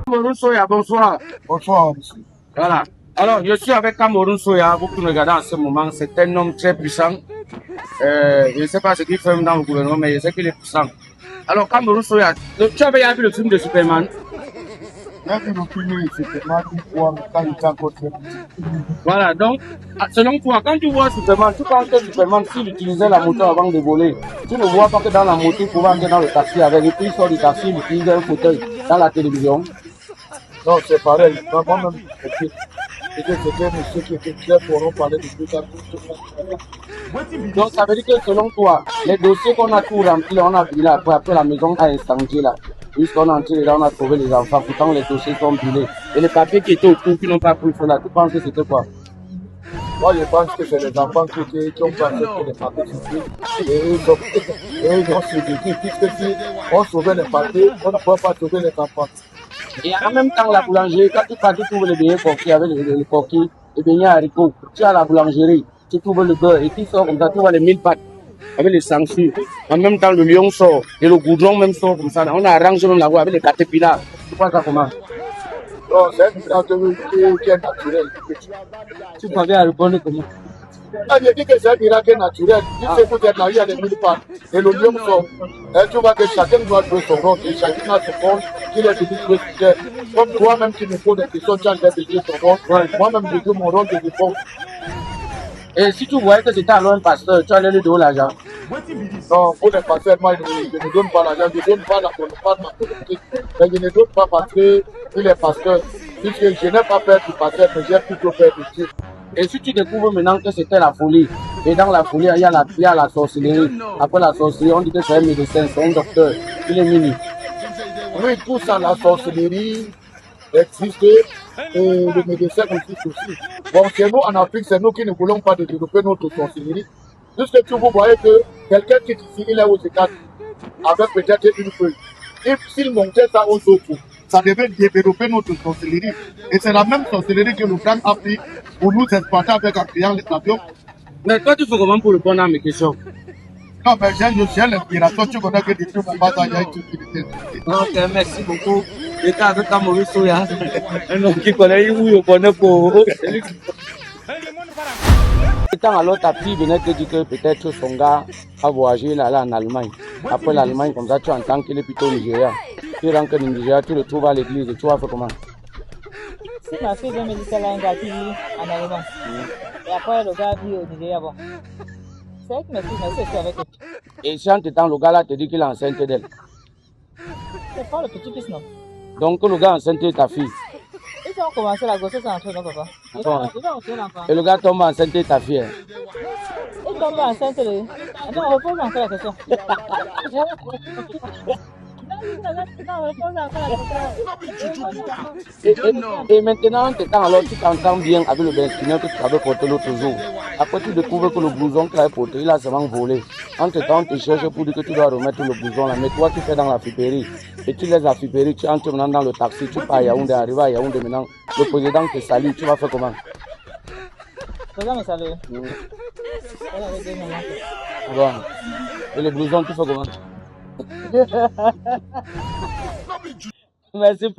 Cameroun Soya, bonsoir. Bonsoir, monsieur. Voilà. Alors, je suis avec Cameroun Soya. Vous qui me regardez en ce moment, c'est un homme très puissant. Je ne sais pas ce qu'il fait dans le gouvernement, mais je sais qu'il est puissant. Alors, Cameroun Soya, tu avais vu le film de Superman? J'ai vu le film, c'était mal une fois, mais quand il était encore très petit. Voilà, donc, selon toi, quand tu vois Superman, tu penses que Superman, s'il utilisait la moto avant de voler, tu ne vois pas que dans la moto, il pouvait entrer dans le taxi avec, et puis il sort du taxi, il utilise un fauteuil dans la télévision. Non, c'est pareil. Moi-même, c'était un monsieur qui était très fort, on parlait de tout ça. Donc, ça veut dire que selon toi, les dossiers qu'on a tout remplis, on a vu là, après la maison a incendié là. Puisqu'on a entré là, on a trouvé les enfants, pourtant les dossiers sont brûlés. Et les papiers qui étaient autour, qui n'ont pas pris feu là, tu penses que c'était quoi? Moi, je pense que c'est les enfants qui ont pas accepté les papiers ici. Et ils ont suivi, puisque si on sauvait les papiers, on ne pouvait pas sauver les enfants. Et en même temps, la boulangerie, quand tu pars, tu trouves les beignets coquilles avec les coquilles, les beignets haricots. Tu as la boulangerie, tu trouves le beurre et tu sors comme ça, tu vois les 1000 pâtes avec les sangsues. En même temps, le lion sort et le goudron même sort comme ça. On a arrangé même la voie avec les caterpillars. Tu vois ça comment? Non, c'est un miracle qui est naturel. Tu parviens à répondre comment? Ah, je dis que c'est un miracle naturel. Si c'est vous êtes là, il y a des mille pas. Et le lion sort. Et tu vois que chacun doit jouer son rôle. Et chacun a son rôle qu'il est venu jouer sur terre. Comme toi-même qui me poses des questions, tu as déjà joué ton rôle. Moi-même, je joue mon rôle de réponse. Et si tu voyais que c'était alors un pasteur, tu allais lui donner l'argent. Non, pour les pasteurs, moi, je ne donne pas l'argent. Je ne donne pas la politique. Mais je ne donne pas parce qu'il est pasteur. Puisque je n'ai pas peur du pasteur, mais j'ai plutôt peur du Dieu. Et si tu découvres maintenant que c'était la folie, et dans la folie, il y a la sorcellerie. Après la sorcellerie, on dit que c'est un médecin, c'est un docteur. Il est mini. Oui, tout ça, la sorcellerie existe et le médecin existe aussi. Bon, chez nous, en Afrique, c'est nous qui ne voulons pas développer notre sorcellerie. Puisque vous voyez que quelqu'un qui est ici, il est aux États avec peut-être une feuille. Et s'il montait ça aux autres, ça devait développer notre sorcellerie. Et c'est la même sorcellerie que le Grand a pris pour nous exploiter avec en créant les avions. Mais toi, tu fais comment pour répondre à mes questions? Non, mais j'ai l'inspiration, tu connais que depuis mon bas, il y a une utilité. Ok, merci beaucoup. J'étais avec Cameroun Soya, un homme qui connaît où il connaît pour. Étant alors ta fille venait te dire que peut-être son gars a voyagé là en Allemagne. Après l'Allemagne, comme ça, tu entends qu'il est plutôt au Nigeria. Tu rentres au Nigeria, tu le trouves à l'église et tu vas faire comment? Si ma fille vient me dire qu'elle a un gars qui vit en Allemagne, et après le gars vit au Nigeria, bon, c'est vrai que mes filles, je suis avec eux. Et si en temps, le gars là te dit qu'il est enceinte d'elle. C'est pas le petit-fils, non. Donc le gars enceinte de ta fille. Ils ont commencé la grossesse entre nous, papa. Ils ont reçu l'enfant. Et le gars tombe enceinte de ta fille. Ils tombent enceinte. Non, on repose encore la question. Et maintenant, alors tu t'entends bien avec le vestiaire que tu avais porté l'autre jour. Après, tu découvres que le blouson que tu avais porté, il a seulement volé. Entre temps, tu cherches pour dire que tu dois remettre le blouson là. Mais toi, tu fais dans la friperie. Et tu laisses la friperie, tu entres maintenant dans le taxi, tu pars à Yaoundé, arrives à Yaoundé maintenant. Le président te salue, tu vas faire comment? Le président me salue. Elle avait deux moments. Bon. Et le blouson, tu fais comment? Merci.